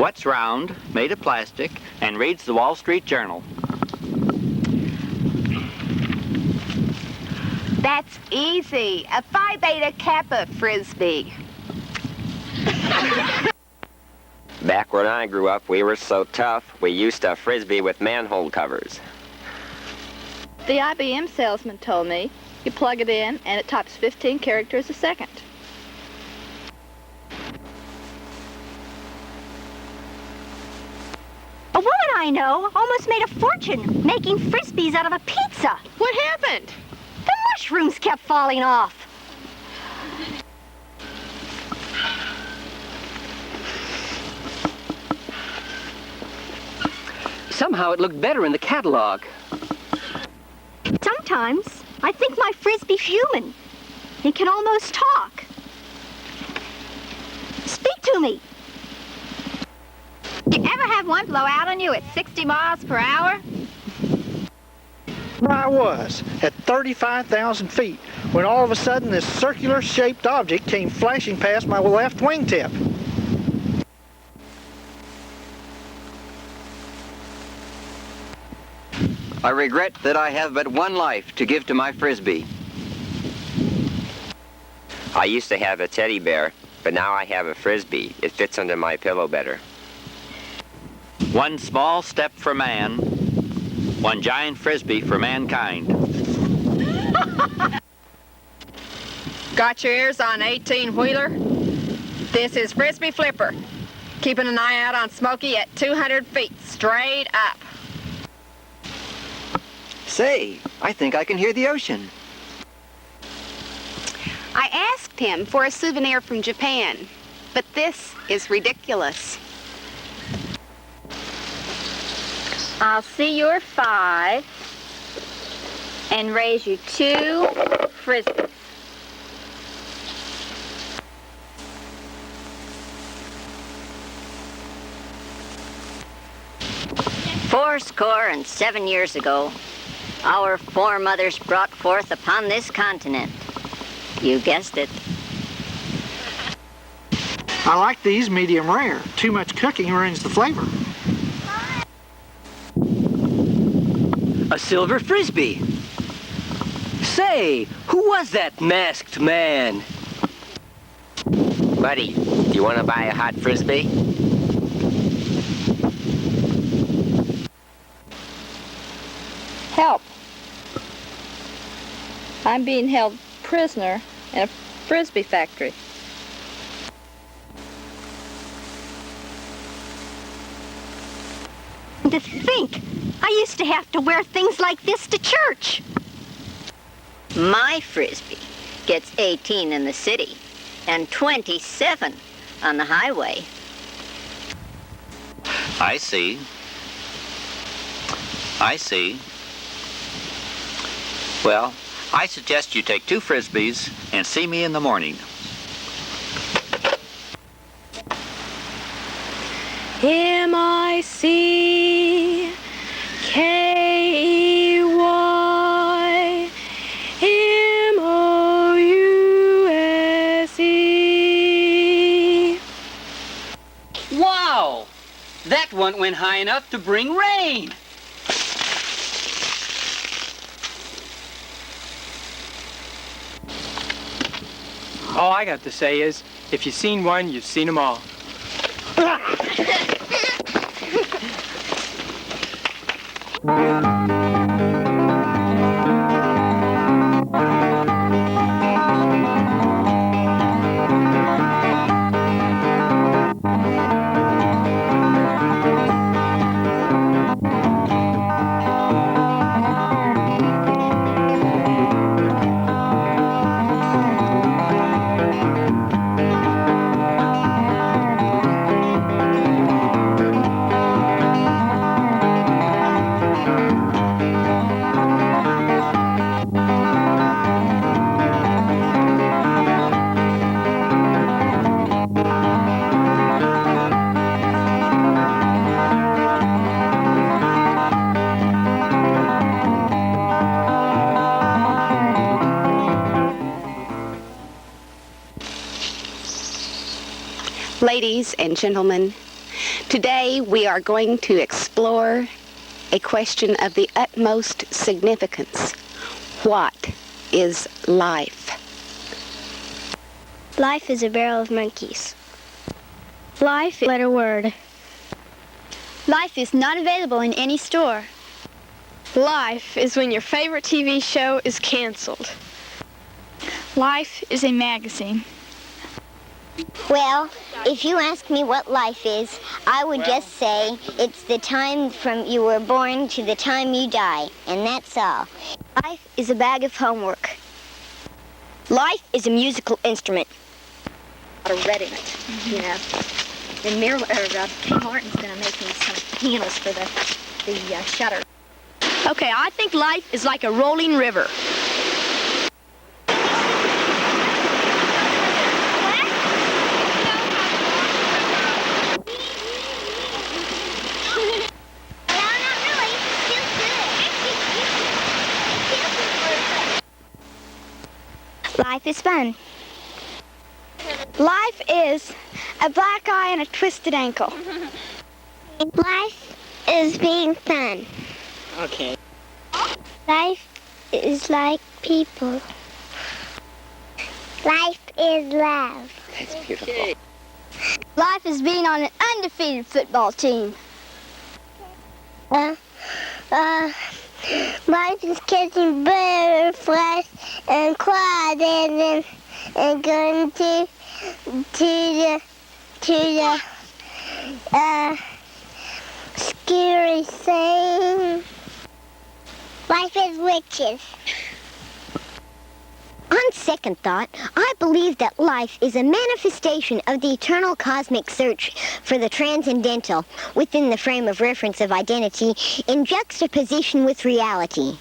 What's round, made of plastic, and reads the Wall Street Journal? That's easy. A Phi Beta Kappa Frisbee. Back when I grew up, we were so tough, we used a Frisbee with manhole covers. The IBM salesman told me you plug it in and it types 15 characters a second. A woman I know almost made a fortune making Frisbees out of a pizza. What happened? The mushrooms kept falling off. Somehow it looked better in the catalog. Sometimes I think my Frisbee's human. He can almost talk. Speak to me. You ever have one blow out on you at 60 miles per hour? I was at 35,000 feet when all of a sudden this circular-shaped object came flashing past my left wingtip. I regret that I have but one life to give to my Frisbee. I used to have a teddy bear, but now I have a Frisbee. It fits under my pillow better. One small step for man, one giant Frisbee for mankind. Got your ears on 18-wheeler? This is Frisbee Flipper, keeping an eye out on Smokey at 200 feet, straight up. Say, I think I can hear the ocean. I asked him for a souvenir from Japan, but this is ridiculous. I'll see your 5 and raise you 2 Frisbees. Fourscore and 7 years ago, our foremothers brought forth upon this continent. You guessed it. I like these medium rare. Too much cooking ruins the flavor. A silver Frisbee. Say, who was that masked man? Buddy, do you want to buy a hot Frisbee? Help. I'm being held prisoner in a Frisbee factory. To think, I used to have to wear things like this to church. My Frisbee gets 18 in the city and 27 on the highway. I see. I see. Well, I suggest you take 2 Frisbees and see me in the morning. Mickey-mouse. Wow! That one went high enough to bring rain. All I got to say is, if you've seen one, you've seen them all. Ladies and gentlemen, Today we are going to explore a question of the utmost significance. What is life? Life is a barrel of monkeys. Life, letter word. Life is not available in any store. Life is when your favorite TV show is canceled. Life is a magazine. Well, if you ask me what life is, I would just say it's the time from you were born to the time you die, and that's all. Life is a bag of homework. Life is a musical instrument. Red in it, you know. And Kay Martin's going to make me some panels for the shutter. Okay, I think life is like a rolling river. Life is fun. Life is a black eye and a twisted ankle. Life is being fun. Okay. Life is like people. Life is love. That's beautiful. Okay. Life is being on an undefeated football team. Life is catching butterflies and crying and going to the scary thing. Life is witches. On second thought, I believe that life is a manifestation of the eternal cosmic search for the transcendental within the frame of reference of identity in juxtaposition with reality.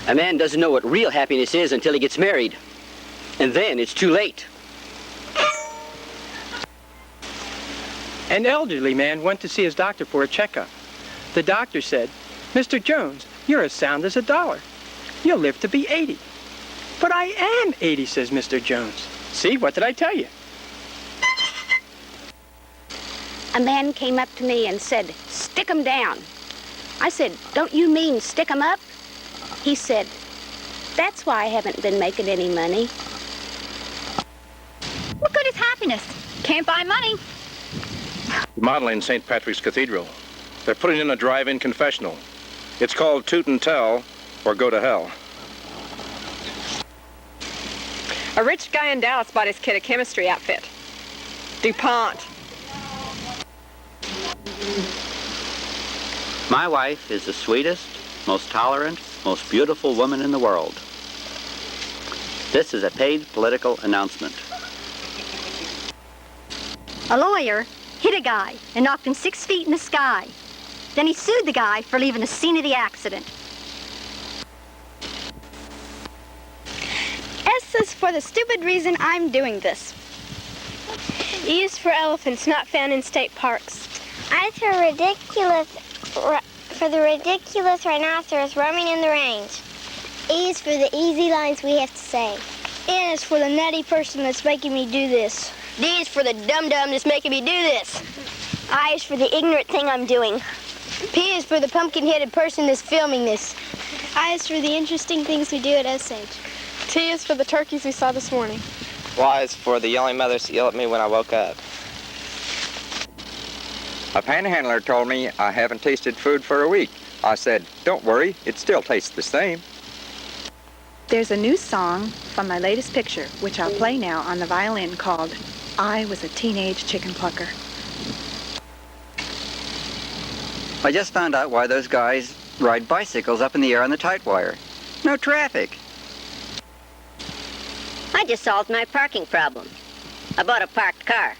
A man doesn't know what real happiness is until he gets married. And then it's too late. An elderly man went to see his doctor for a checkup. The doctor said, "Mr. Jones, you're as sound as a dollar. You'll live to be 80. "But I am 80, says Mr. Jones. "See, what did I tell you?" A man came up to me and said, "Stick 'em down." I said, "Don't you mean stick 'em up?" He said, "That's why I haven't been making any money." What good is happiness? Can't buy money. Modeling St. Patrick's Cathedral. They're putting in a drive-in confessional. It's called Toot and Tell or Go to Hell. A rich guy in Dallas bought his kid a chemistry outfit. DuPont. My wife is the sweetest, most tolerant, most beautiful woman in the world. This is a paid political announcement. A lawyer hit a guy and knocked him 6 feet in the sky. Then he sued the guy for leaving the scene of the accident. S is for the stupid reason I'm doing this. E is for elephants not found in state parks. I is for the ridiculous rhinoceros roaming in the range. E is for the easy lines we have to say. N is for the nutty person that's making me do this. D is for the dum-dum that's making me do this. I is for the ignorant thing I'm doing. P is for the pumpkin-headed person that's filming this. I is for the interesting things we do at Osage. T is for the turkeys we saw this morning. Y is for the yelling mothers that yell at me when I woke up. A panhandler told me I haven't tasted food for a week. I said, "Don't worry, it still tastes the same." There's a new song from my latest picture, which I'll play now on the violin, called "I Was a Teenage Chicken Plucker." I just found out why those guys ride bicycles up in the air on the tight wire. No traffic. I just solved my parking problem. I bought a parked car.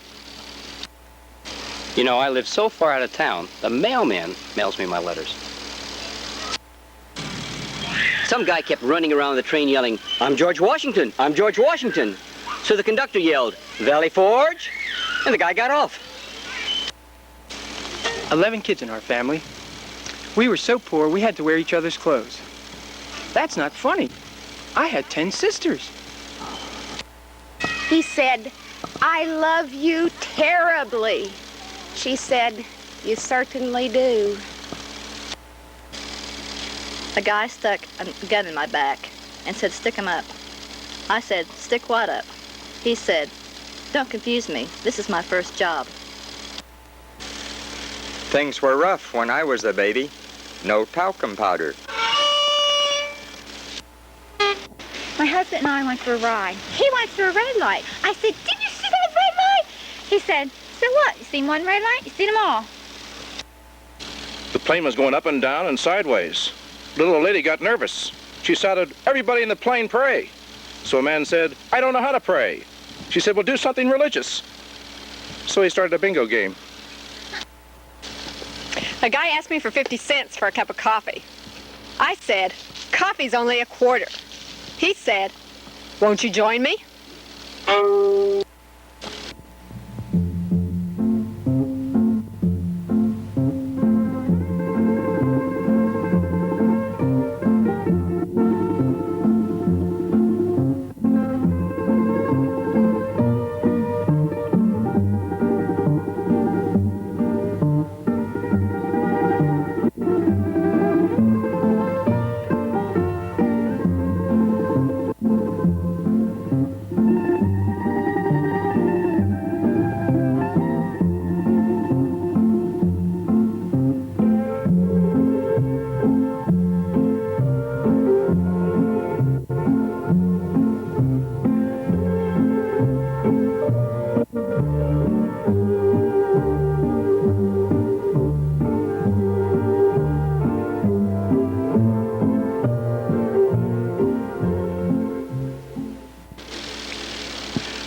You know, I live so far out of town, the mailman mails me my letters. Some guy kept running around the train yelling, "I'm George Washington, I'm George Washington." So the conductor yelled, "Valley Forge," and the guy got off. 11 kids in our family. We were so poor we had to wear each other's clothes. That's not funny. I had 10 sisters. He said, "I love you terribly." She said, "You certainly do." A guy stuck a gun in my back and said, "Stick him up." I said, "Stick what up?" He said, "Don't confuse me. This is my first job." Things were rough when I was a baby. No talcum powder. My husband and I went for a ride. He went through a red light. I said, "Did you see that red light?" He said, "So what? You seen one red light? You seen them all." The plane was going up and down and sideways. Little old lady got nervous. She shouted, "Everybody in the plane pray." So a man said, "I don't know how to pray." She said, "Well, do something religious." So he started a bingo game. A guy asked me for 50 cents for a cup of coffee. I said, "Coffee's only a quarter." He said, "Won't you join me?"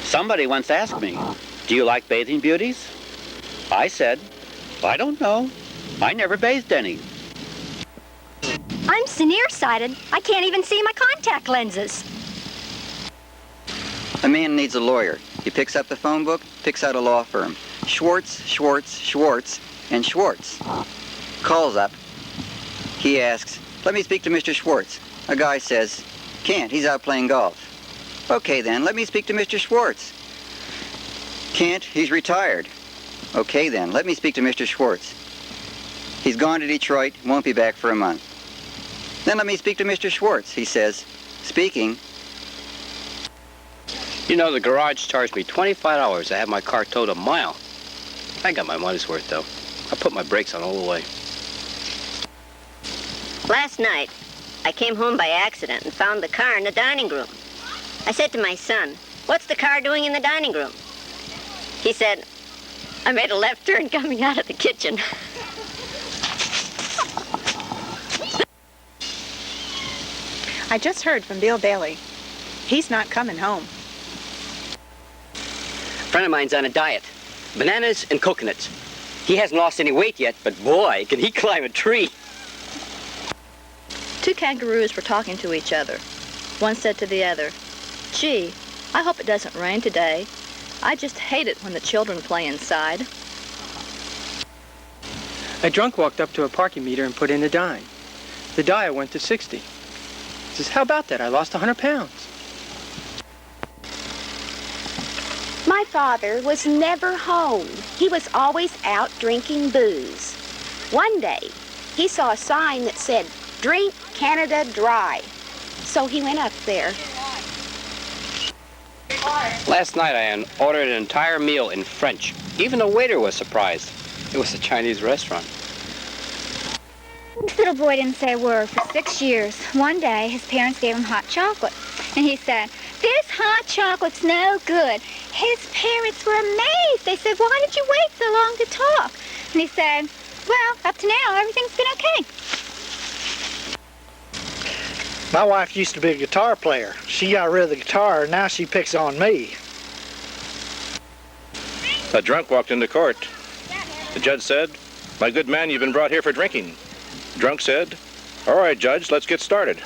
Somebody once asked me, "Do you like bathing beauties?" I said, "I don't know. I never bathed any." I'm so nearsighted, I can't even see my contact lenses. A man needs a lawyer. He picks up the phone book, picks out a law firm. Schwartz, Schwartz, Schwartz, and Schwartz. Calls up. He asks, let me speak to Mr. Schwartz. A guy says, can't, he's out playing golf. Okay then, let me speak to Mr. Schwartz. Can't, he's retired. Okay then, let me speak to Mr. Schwartz. He's gone to Detroit, won't be back for a month. Then let me speak to Mr. Schwartz. He says, speaking. You know, the garage charged me $25 to have my car towed a mile. I got my money's worth, though. I put my brakes on all the way. Last night, I came home by accident and found the car in the dining room. I said to my son, what's the car doing in the dining room? He said, I made a left turn coming out of the kitchen. I just heard from Bill Bailey. He's not coming home. A friend of mine's on a diet. Bananas and coconuts. He hasn't lost any weight yet, but boy, can he climb a tree. Two kangaroos were talking to each other. One said to the other, gee, I hope it doesn't rain today. I just hate it when the children play inside. A drunk walked up to a parking meter and put in a dime. The dial went to 60. He says, how about that? I lost 100 pounds. My father was never home. He was always out drinking booze. One day, he saw a sign that said, Drink Canada Dry. So he went up there. Last night I ordered an entire meal in French. Even the waiter was surprised. It was a Chinese restaurant. This little boy didn't say a word for 6 years. One day, his parents gave him hot chocolate. And he said, this hot chocolate's no good. His parents were amazed. They said, why did you wait so long to talk? And he said, well, up to now, everything's been okay. My wife used to be a guitar player. She got rid of the guitar, and now she picks on me. A drunk walked into court. The judge said, my good man, you've been brought here for drinking. Drunk said, all right, Judge, let's get started.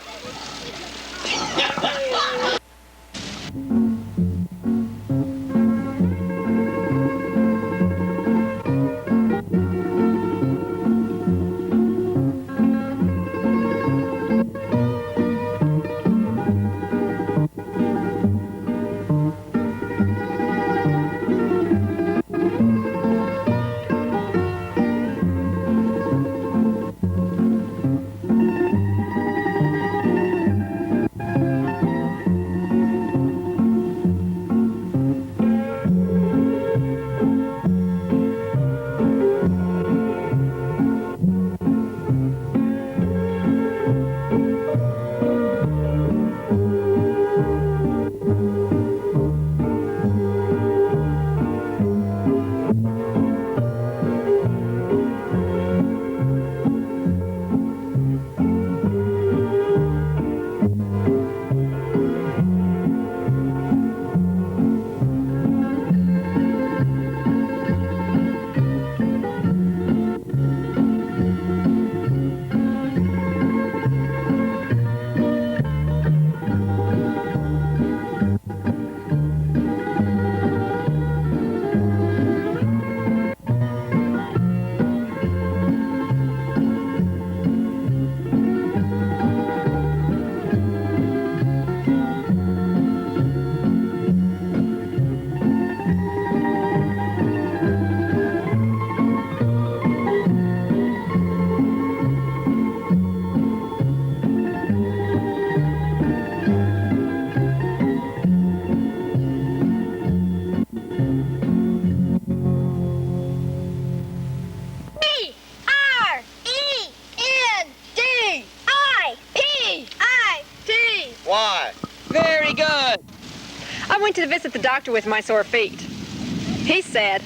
I went to visit the doctor with my sore feet. He said,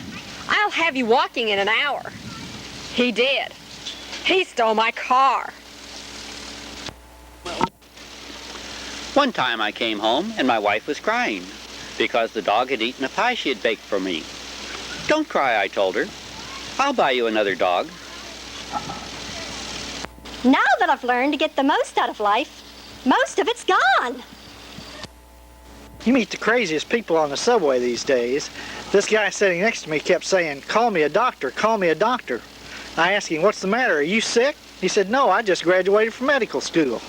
I'll have you walking in an hour. He did. He stole my car. One time I came home and my wife was crying because the dog had eaten a pie she had baked for me. Don't cry, I told her. I'll buy you another dog. Now that I've learned to get the most out of life, most of it's gone. You meet the craziest people on the subway these days. This guy sitting next to me kept saying, "Call me a doctor, call me a doctor." I asked him, "What's the matter? Are you sick?" He said, "No, I just graduated from medical school."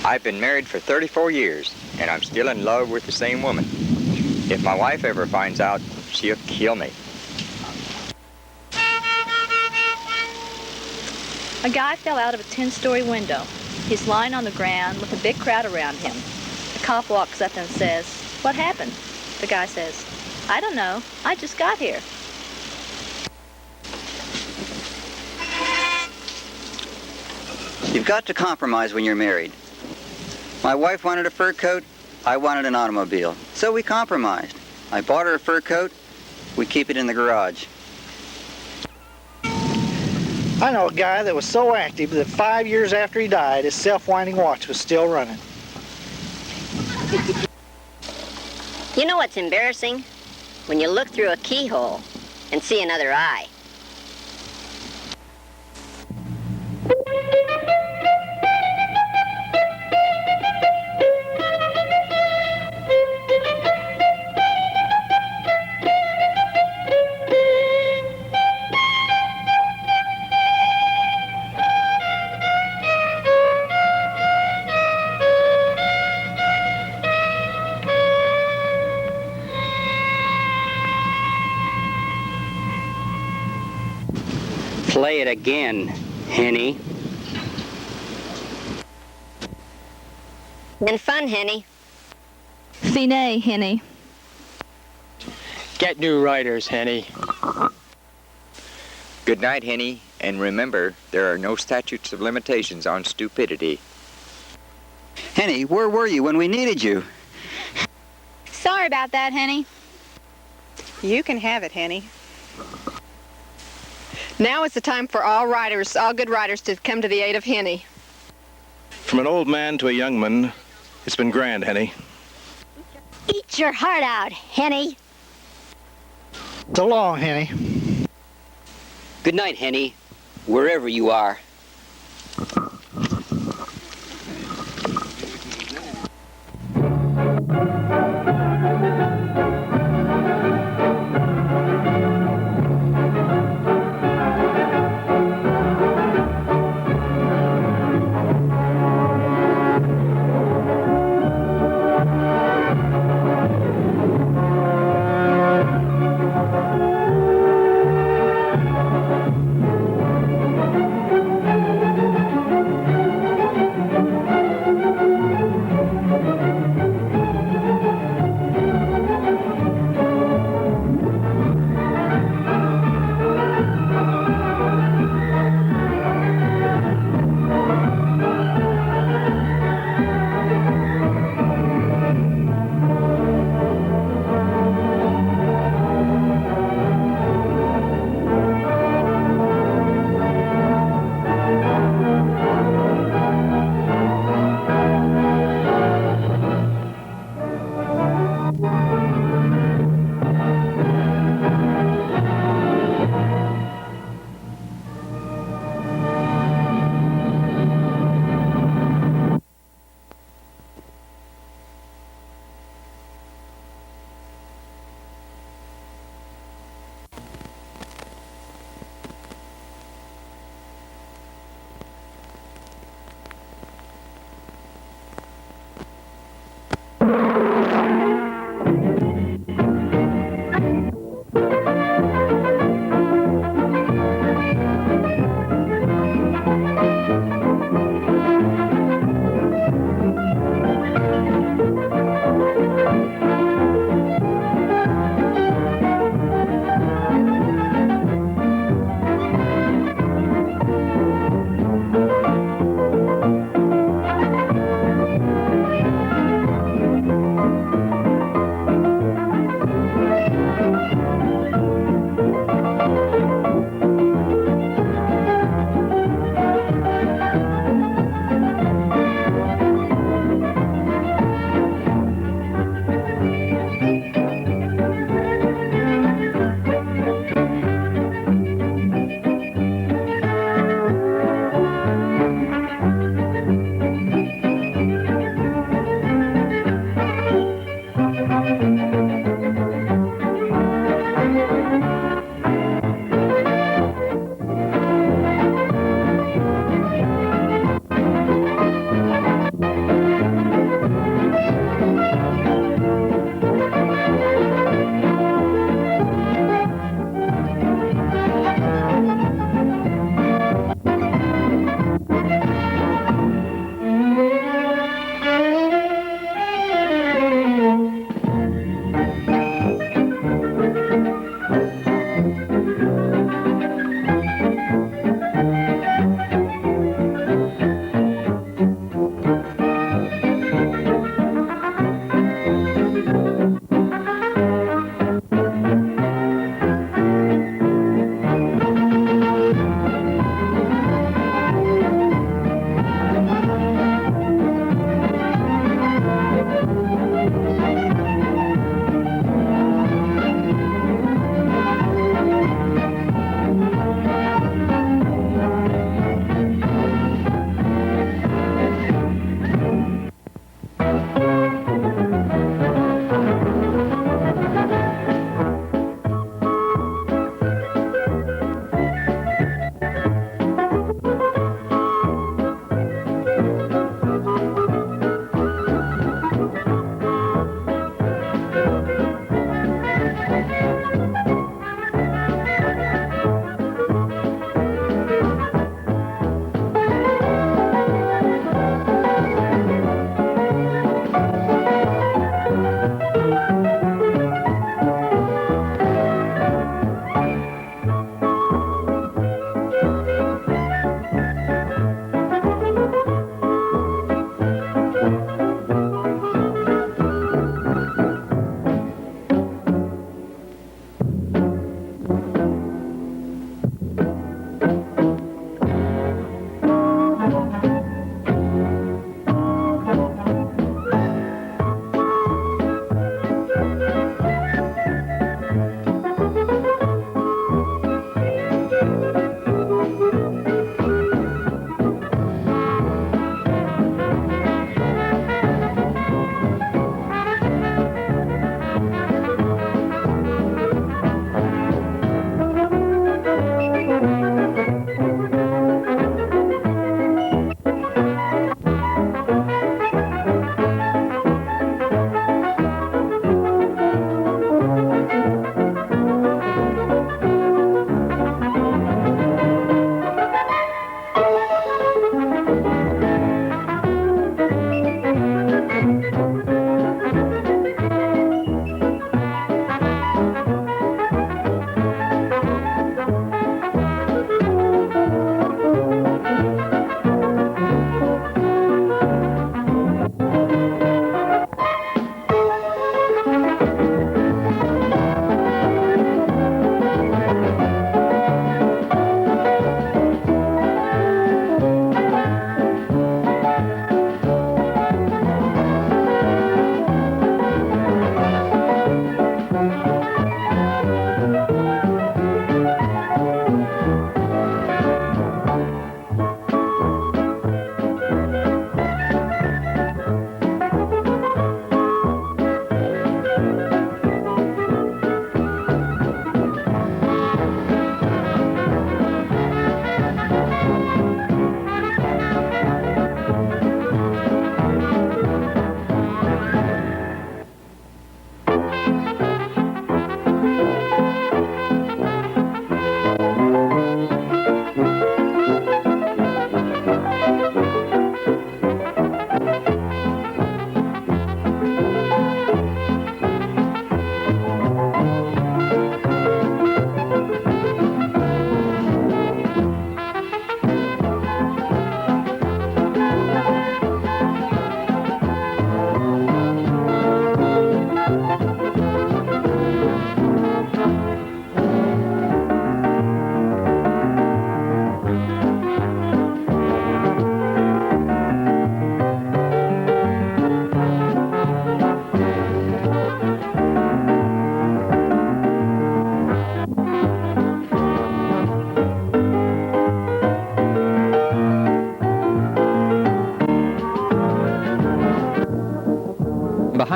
I've been married for 34 years, and I'm still in love with the same woman. If my wife ever finds out, she'll kill me. A guy fell out of a 10-story window. He's lying on the ground with a big crowd around him. The cop walks up and says, "What happened?" The guy says, "I don't know. I just got here." You've got to compromise when you're married. My wife wanted a fur coat. I wanted an automobile. So we compromised. I bought her a fur coat. We keep it in the garage. I know a guy that was so active that 5 years after he died, his self-winding watch was still running. You know what's embarrassing? When you look through a keyhole and see another eye. Play it again, Henny. Been fun, Henny. Fine, Henny. Get new writers, Henny. Good night, Henny, and remember, there are no statutes of limitations on stupidity. Henny, where were you when we needed you? Sorry about that, Henny. You can have it, Henny. Now is the time for all writers, all good writers, to come to the aid of Henny. From an old man to a young man, it's been grand, Henny. Eat your heart out, Henny. So long, Henny. Good night, Henny, wherever you are.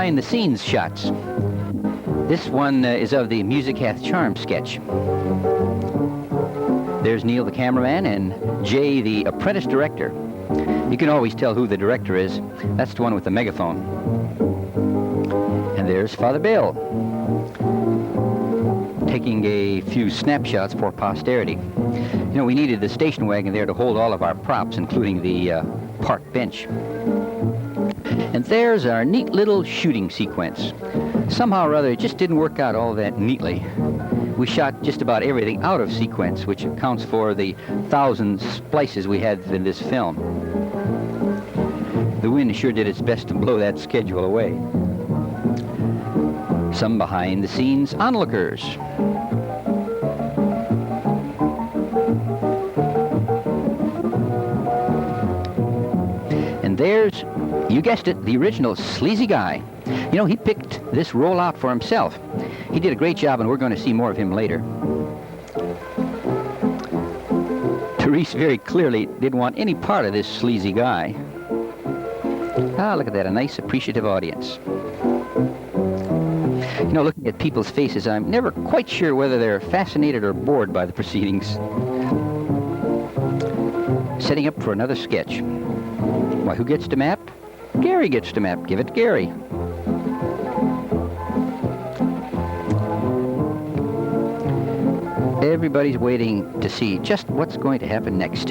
behind-the-scenes shots. This one is of the Music Hath Charm sketch. There's Neil, the cameraman, and Jay, the apprentice director. You can always tell who the director is. That's the one with the megaphone. And there's Father Bill, taking a few snapshots for posterity. You know, we needed the station wagon there to hold all of our props, including the park bench. And there's our neat little shooting sequence. Somehow or other, it just didn't work out all that neatly. We shot just about everything out of sequence, which accounts for the 1,000 splices we had in this film. The wind sure did its best to blow that schedule away. Some behind-the-scenes onlookers. And there's, you guessed it, the original sleazy guy. You know, he picked this role out for himself. He did a great job, and we're going to see more of him later. Therese very clearly didn't want any part of this sleazy guy. Ah, look at that, a nice, appreciative audience. You know, looking at people's faces, I'm never quite sure whether they're fascinated or bored by the proceedings. Setting up for another sketch. Why, who gets to map? Gary gets to map. Give it to Gary. Everybody's waiting to see just what's going to happen next.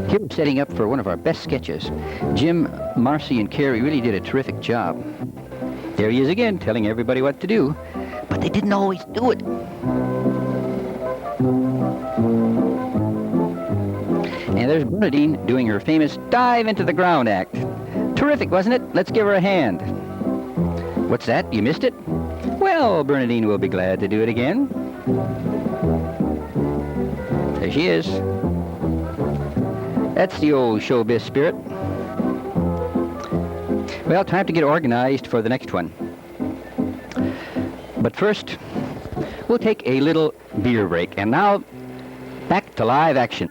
Here we're setting up for one of our best sketches. Jim, Marcy, and Carrie really did a terrific job. There he is again, telling everybody what to do, but they didn't always do it. And there's Bernadine doing her famous dive into the ground act. Terrific, wasn't it? Let's give her a hand. What's that? You missed it? Well, Bernadine will be glad to do it again. There she is. That's the old showbiz spirit. Well, time to get organized for the next one. But first, we'll take a little beer break. And now, back to live action.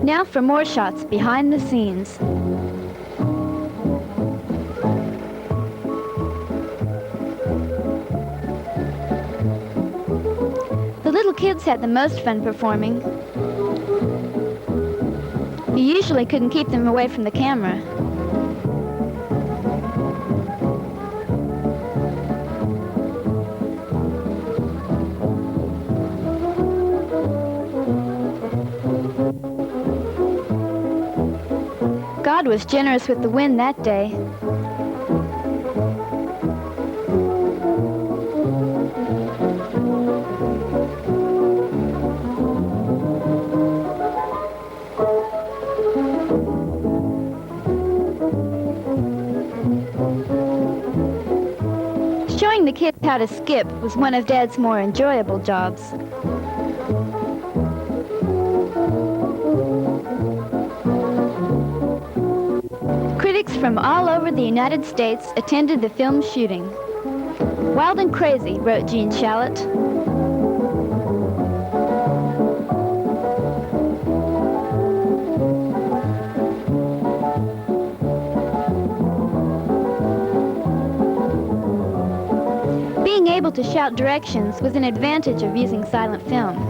Now for more shots behind the scenes. The little kids had the most fun performing. You usually couldn't keep them away from the camera. God was generous with the wind that day. Showing the kids how to skip was one of Dad's more enjoyable jobs. Critics from all over the United States attended the film's shooting. Wild and crazy, wrote Gene Shalit. Being able to shout directions was an advantage of using silent film.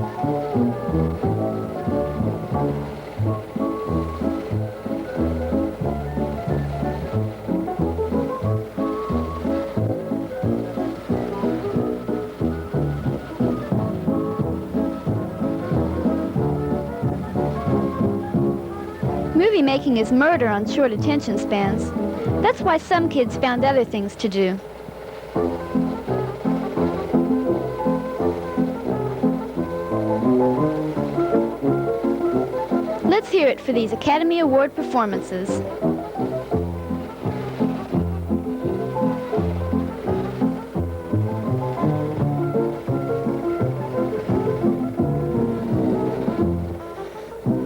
Movie making is murder on short attention spans. That's why some kids found other things to do. Let's hear it for these Academy Award performances.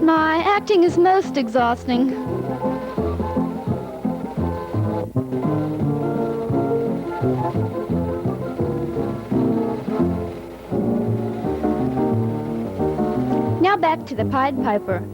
My acting is most exhausting. Now back to the Pied Piper.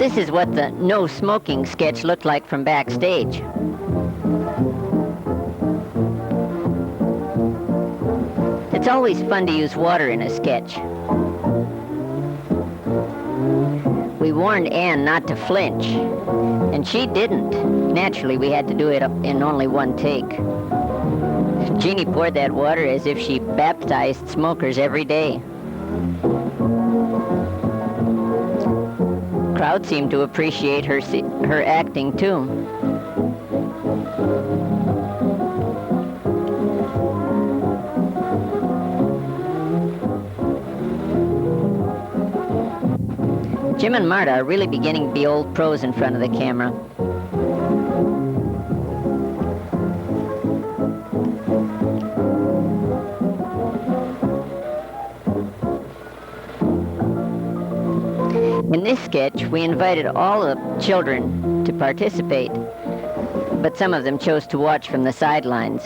This is what the no smoking sketch looked like from backstage. It's always fun to use water in a sketch. We warned Ann not to flinch, and she didn't. Naturally, we had to do it in only one take. Jeannie poured that water as if she baptized smokers every day. Crowd seemed to appreciate her acting too. Jim and Marta are really beginning to be old pros in front of the camera. In this sketch, we invited all the children to participate, but some of them chose to watch from the sidelines.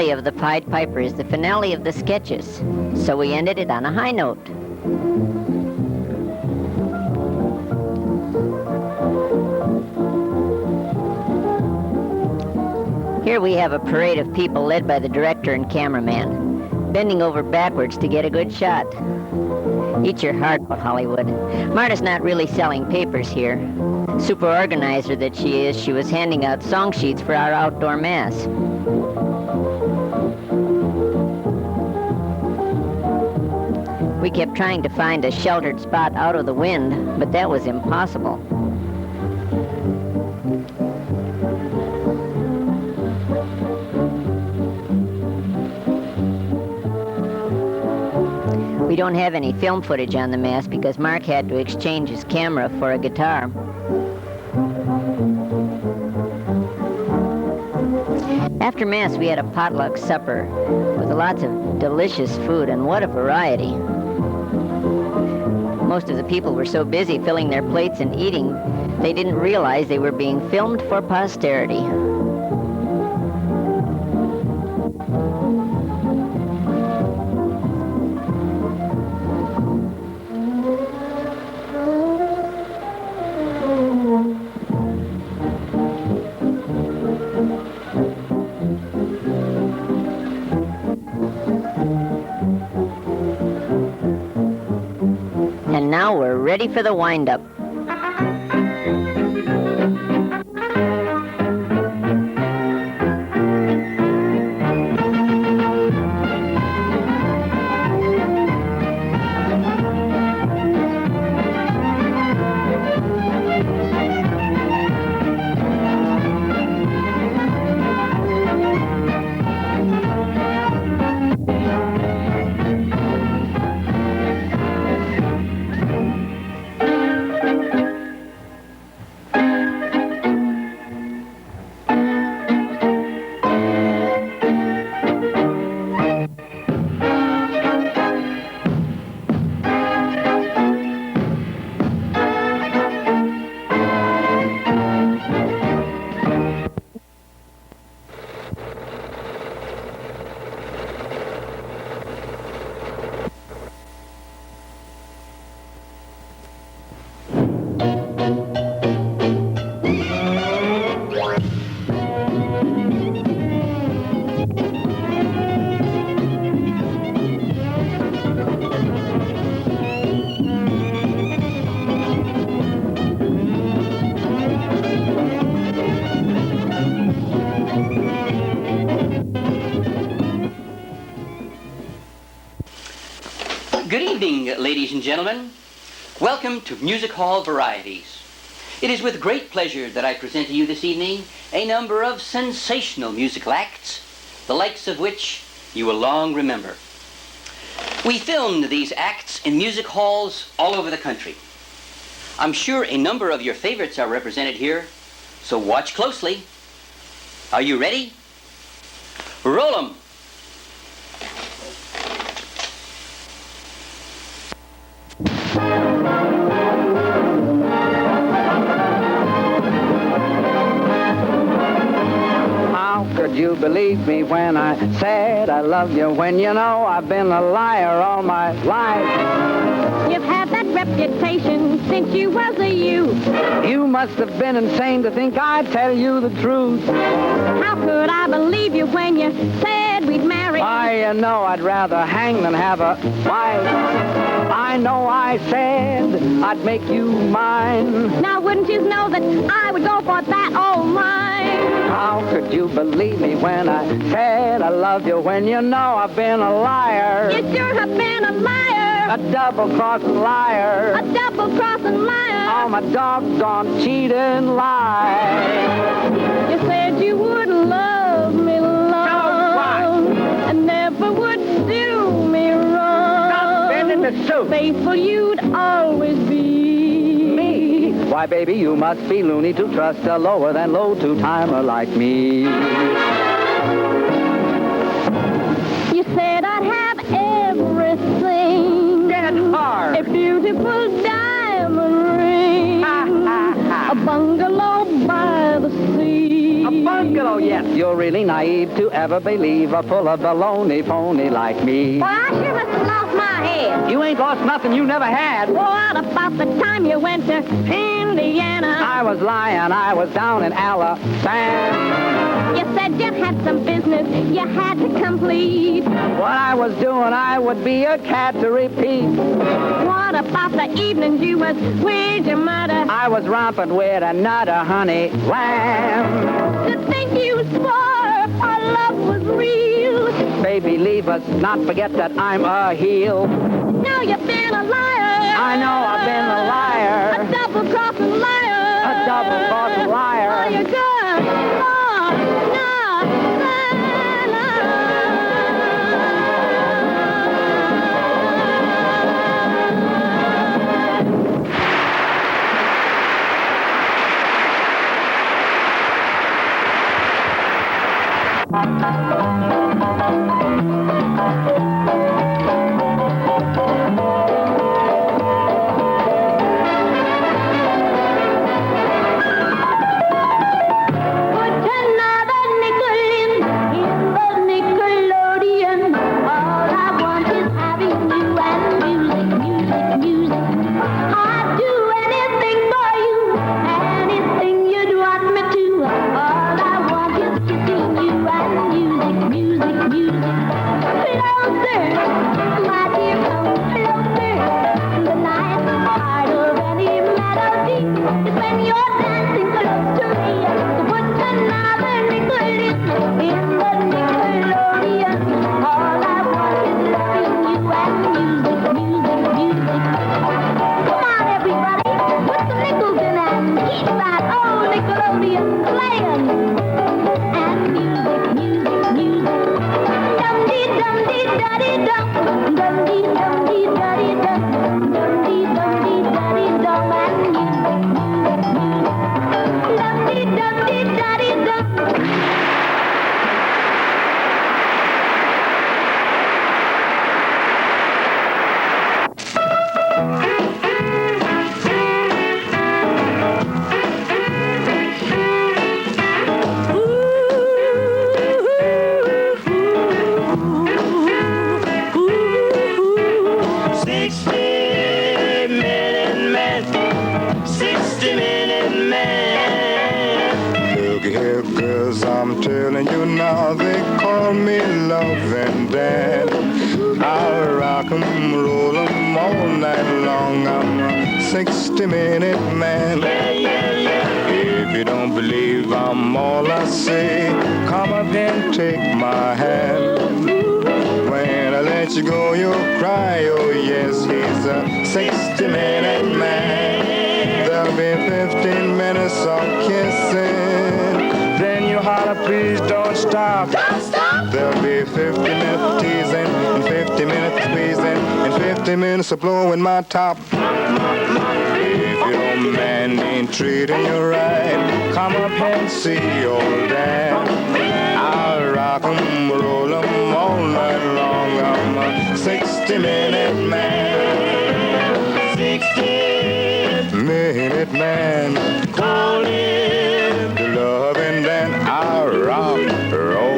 Of the Pied Piper is the finale of the sketches, so we ended it on a high note. Here we have a parade of people led by the director and cameraman, bending over backwards to get a good shot. Eat your heart out, Hollywood. Marta's not really selling papers here. Super organizer that she is, she was handing out song sheets for our outdoor mass. We kept trying to find a sheltered spot out of the wind, but that was impossible. We don't have any film footage on the mass because Mark had to exchange his camera for a guitar. After Mass, we had a potluck supper with lots of delicious food, and what a variety. Most of the people were so busy filling their plates and eating, they didn't realize they were being filmed for posterity. And now we're ready for the wind-up. Good evening, ladies and gentlemen. Welcome to Music Hall Varieties. It is with great pleasure that I present to you this evening a number of sensational musical acts, the likes of which you will long remember. We filmed these acts in music halls all over the country. I'm sure a number of your favorites are represented here, so watch closely. Are you ready? Roll 'em! you believe me when I said I love you when you know I've been a liar all my life? You've had that reputation since you was a youth. You must have been insane to think I'd tell you the truth. How could I believe you when you said we'd marry? Why, you know I'd rather hang than have a wife. I know I said I'd make you mine. Now wouldn't you know that I would go for that old line? How could you believe me when I said I love you when you know I've been a liar? You sure have been a liar. A double-crossing liar. A double-crossing liar. Oh, my doggone cheating lie. You said you would love me, love, and never would do me wrong. Stop bending the soup. Faithful you'd always be. Me? Why, baby, you must be loony to trust a lower than low two-timer like me. You said I'd have everything. Dead hard. A beautiful diamond ring. A bungalow by the sea. A bungalow, yes. You're really naive to ever believe a full of baloney phony like me. Well, I sure must have lost my head. You ain't lost nothing you never had. What about the time you went to Indiana? I was lying. I was down in Alabama. You said you had some business you had to complete. What I was doing, I would be a cat to repeat. What about the evenings you was with your mother? I was romping with another honey lamb. To think you swore our love was real. Baby, leave us, not forget that I'm a heel. Now you've been a liar. I know I've been a liar. A double-crossing liar. A double-crossing liar. Oh, you're good. Of blowing my top. If your man ain't treating you right, come up and see old Dan. I'll rock 'em, roll 'em all night long. I'm a 60-minute man. 60-minute man. Call him the loving Dan. I'll rock, roll.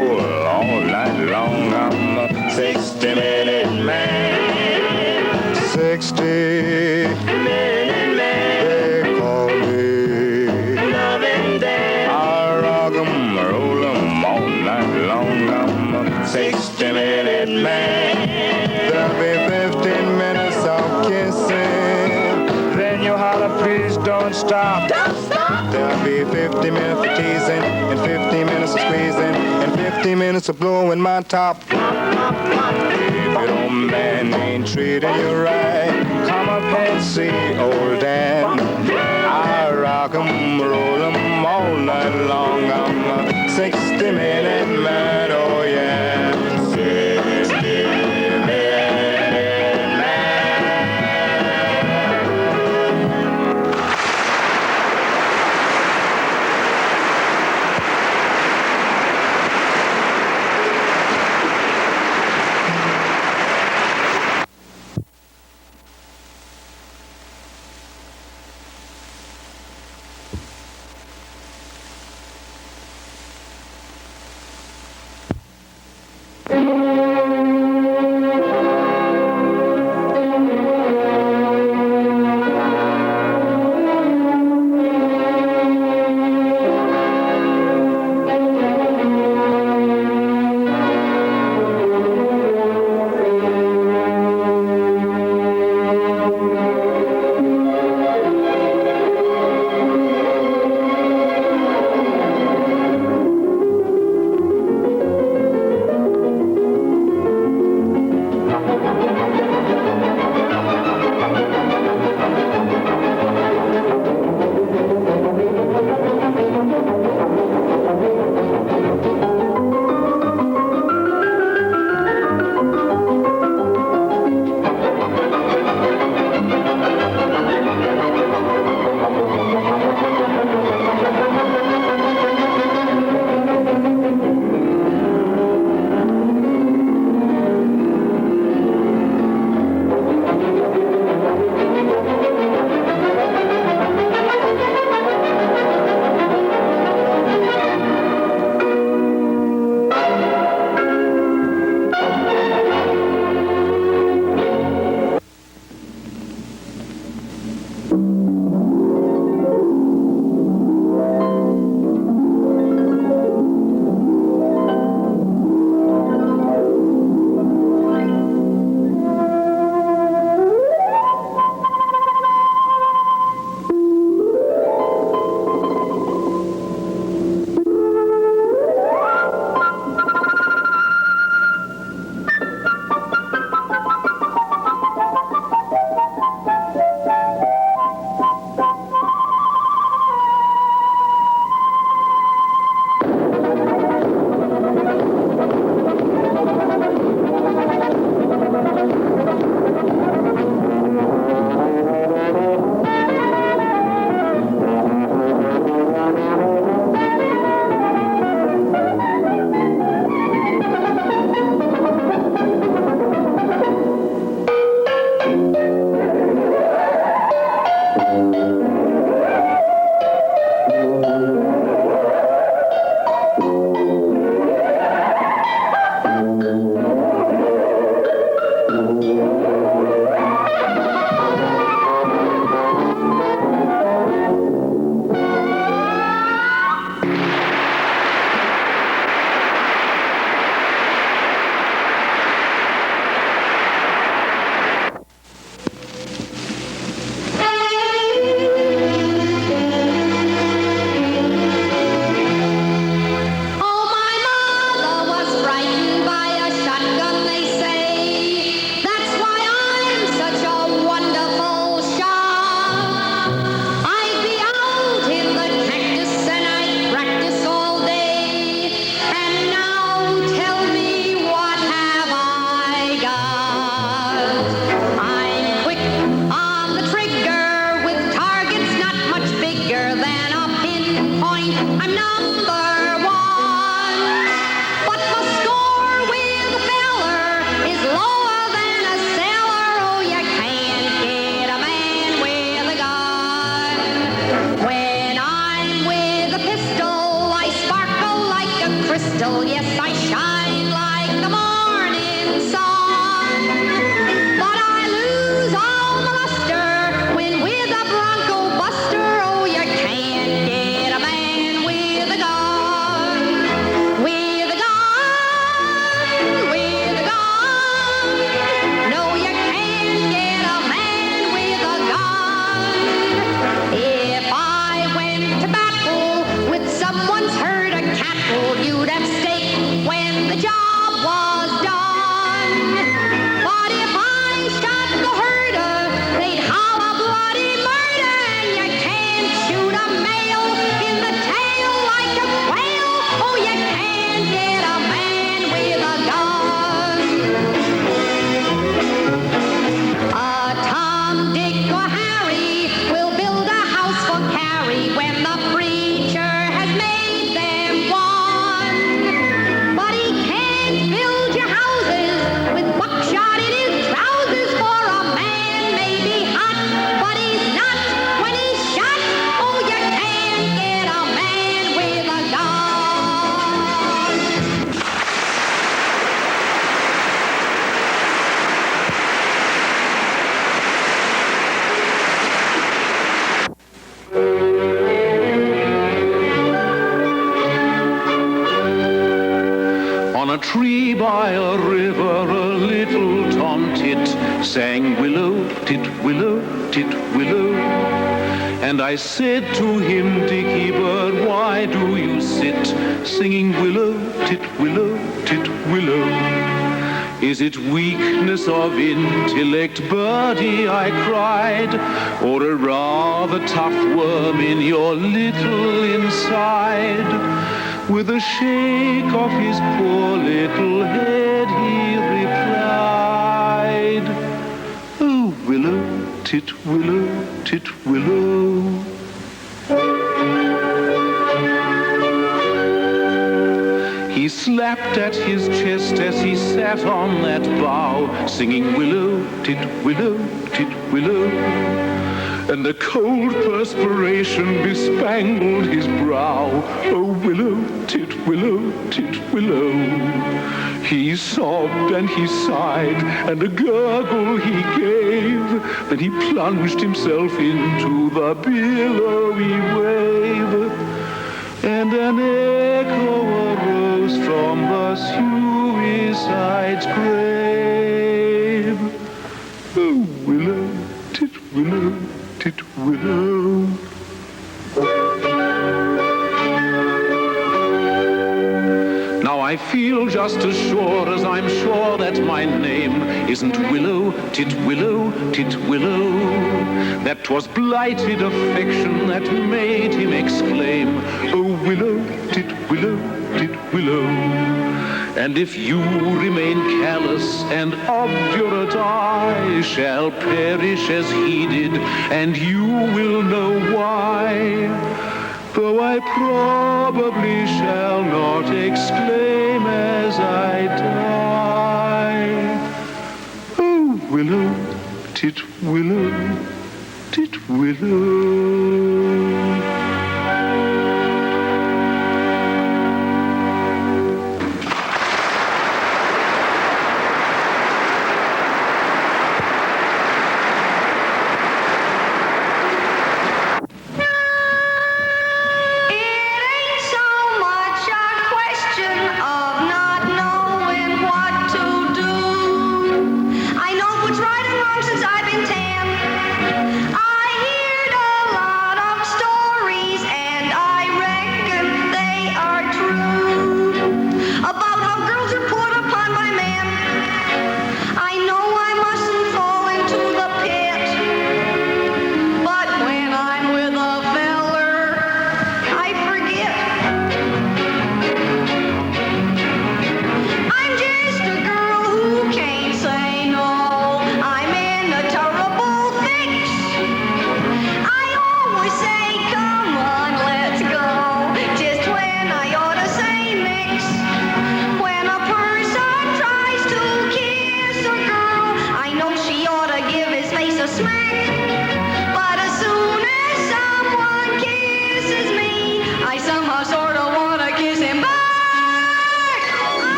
60-minute man. There'll be 15 minutes of kissing. Then you holler, please don't stop. Don't stop. There'll be 50 minutes of teasing, and 50 minutes of squeezing, and 50 minutes of blowing my top. If your man ain't treating you right, come up and see old Dan. I rock 'em, roll 'em all night long. I'm a 60-minute man, oh yeah. 60-minute man. On a tree by a river, a little tomtit sang willow, tit, willow, tit, willow. And I said to him, Dickie bird, why do you sit singing willow, tit, willow, tit, willow? Is it weakness of intellect, birdie, I cried, or a rather tough worm in your little inside? With a shake of his poor little head, he replied, oh, willow, tit, willow, tit, willow. He slapped at his chest as he sat on that bough, singing willow, tit, willow, tit, willow. And a cold perspiration bespangled his brow. Oh, willow, tit, willow, tit, willow. He sobbed and he sighed, and a gurgle he gave. Then he plunged himself into the billowy wave. And an echo arose from the suicide's grave. Oh, willow, tit, willow, tit, willow. Now I feel just as sure as I'm sure that my name isn't Willow, tit, willow, tit, willow. That 'twas blighted affection that made him exclaim, oh, willow, tit, willow, tit, willow. And if you remain callous and obdurate, I shall perish as he did, and you will know why. Though I probably shall not exclaim as I die. Oh, willow, tit, willow, tit, willow.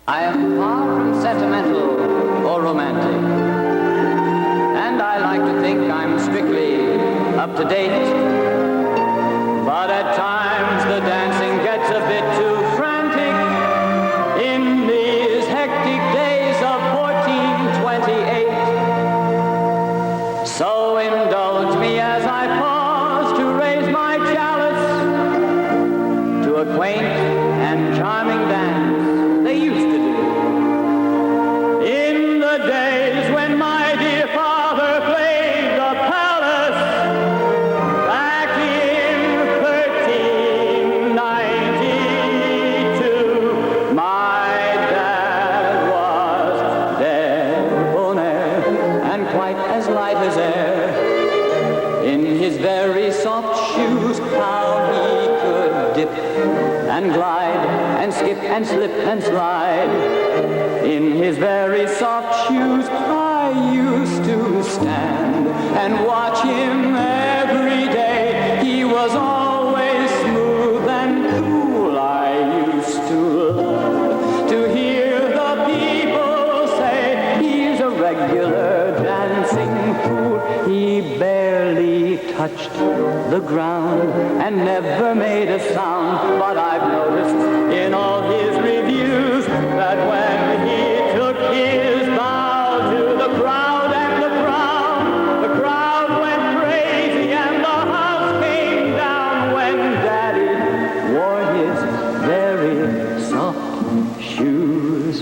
I am far from sentimental or romantic, and I like to think I'm strictly up to date. But at times the dancing gets a bit too frantic in these hectic days of 1428. So indulge me as I pause to raise my chalice to a quaint and charming dance they used to do in the days when my dear father played the palace back in 1392. My dad was debonair and quite as light as air. In his very soft shoes, how he could dip and glide and skip and slip and slide. In his very soft shoes, I used to stand and watch him every day. He was always smooth and cool. I used to love to hear the people say he's a regular dancing fool. He barely touched the ground and never made a sound. But I've noticed in all his reviews that when he took his bow to the crowd and the crowd went crazy and the house came down when Daddy wore his very soft shoes.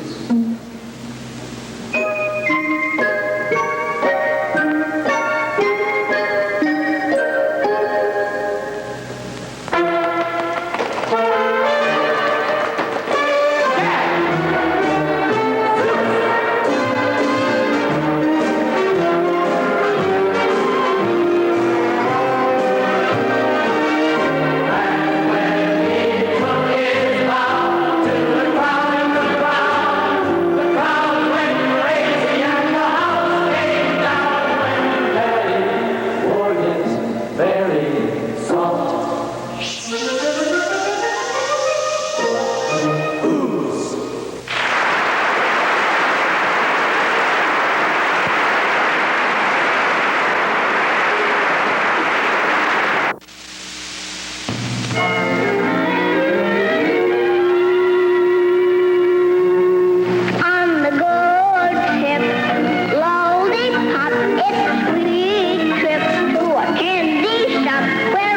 On the gold ship, lollipop, it's a sweet trip to a candy shop where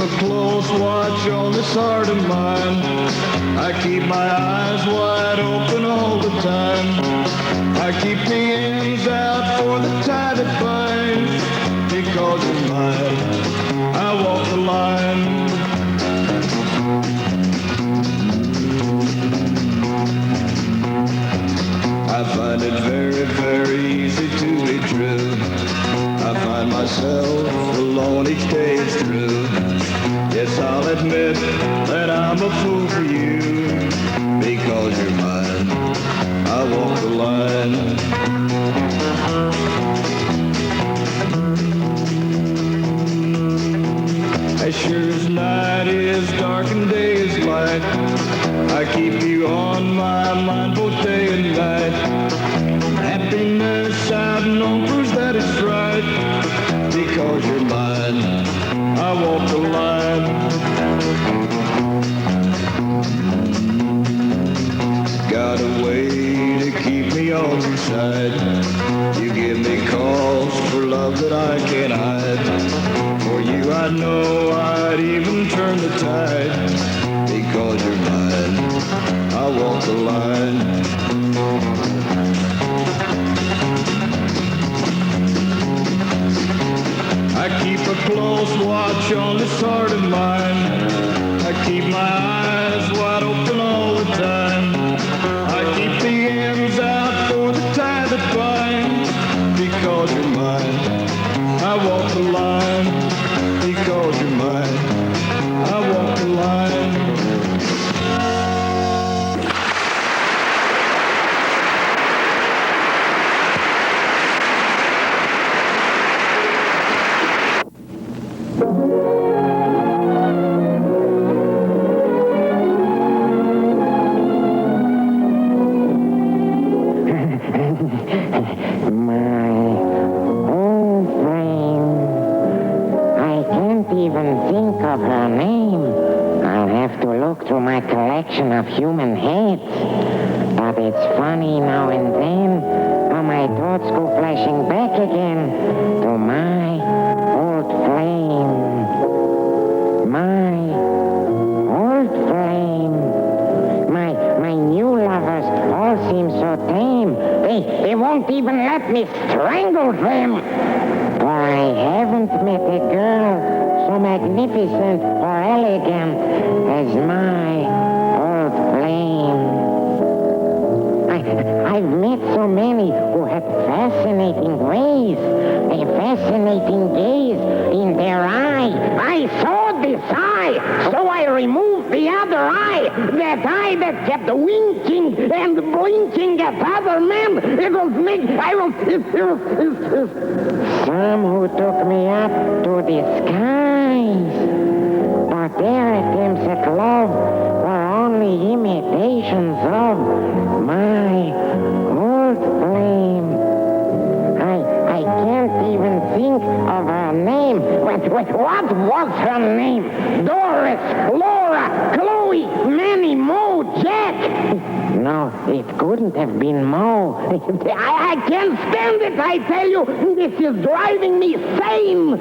a close watch on this heart of mine. I keep my eyes wide open all the time. I keep the ends out for the tie that binds. Because you're mine, I walk the line. I find it very, very easy to be true. I find myself alone each day is through. Yes, I'll admit that I'm a fool for you. Because you're mine, I walk the line. As sure as night is dark and day is light, I keep you on my mind both day and night. Happiness I've known proves that it's right. Because you're mine, I walk the line. Got a way to keep me on your side. You give me cause for love that I can't hide. For you I know I'd even turn the tide. Because you're mine, I walk the line. I keep a close watch on this heart of mine. I keep my eyes wide open all the time. I keep the ends out for the tie that binds. Because you're mine, I walk the line. Because you're mine, I walk the line. Of human heads. But it's funny now and then how my thoughts go flashing back again to my old flame. My old flame. My new lovers all seem so tame. They won't even let me strangle them. For I haven't met a girl so magnificent or elegant as my I've met so many who had fascinating ways, a fascinating gaze in their eye. I saw this eye, so I removed the other eye, that eye that kept winking and blinking at other men. It was some who took me up to the skies, but their attempts at love were only imitations of my old flame. I can't even think of her name. Wait, what was her name? Doris, Laura, Chloe, Minnie, Mo, Jack. No, it couldn't have been Mo. I can't stand it, I tell you. This is driving me sane.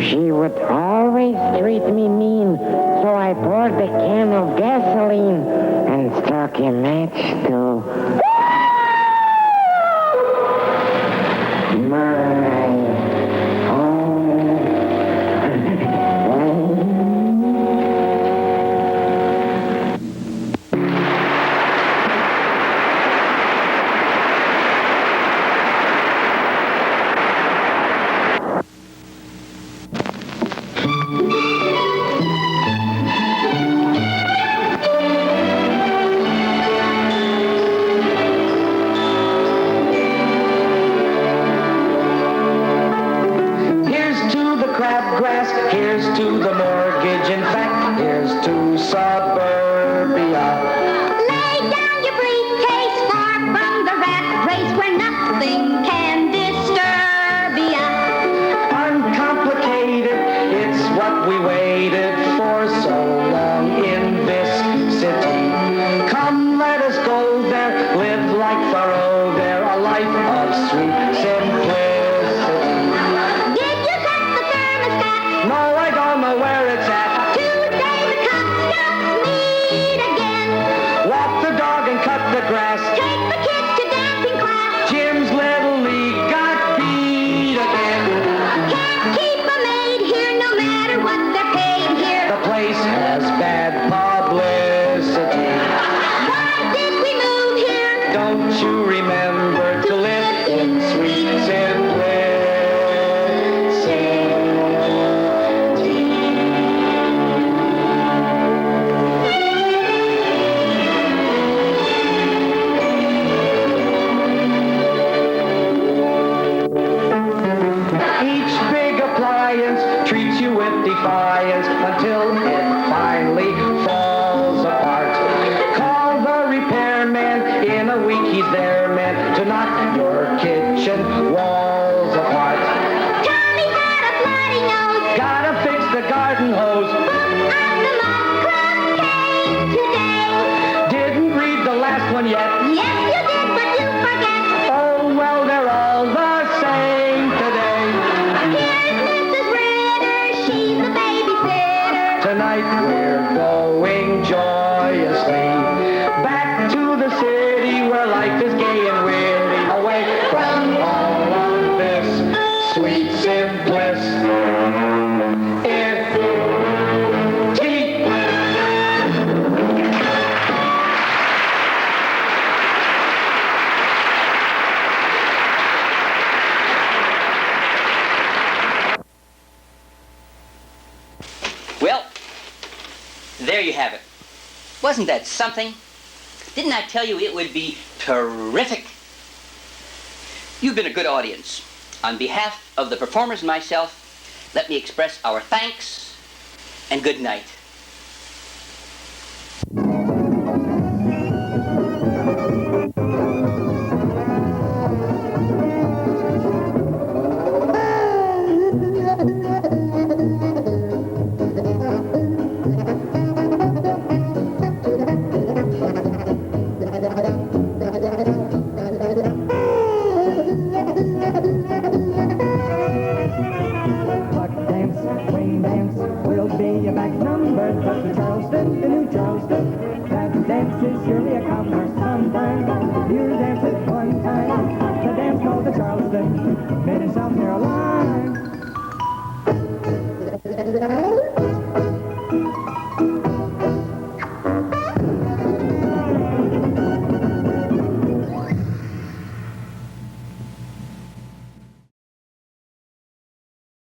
She would always treat me mean, so I poured a can of gasoline and struck a match to No, I don't know where defiance until it finally falls apart. Call the repairman, in a week he's there, man, to knock your kitchen walls apart. Tommy had a bloody nose. Gotta fix the garden hose. The mud crab came today. Didn't read the last one yet. Yes, you did, but you forget. Oh, well, they're all the same today. Here's Mrs. Ritter, she's the babysitter. Tonight we're going joyously back to the city where life is gay and witty, away from all of this sweet simplicity. Well, there you have it. Wasn't that something? Didn't I tell you it would be terrific? You've been a good audience. On behalf of the performers and myself, let me express our thanks and good night. Swing dance will be a back number, but the Charleston, the new Charleston, that dance is surely a comer sometime. You dance it one time, the dance called the Charleston, made in South Carolina.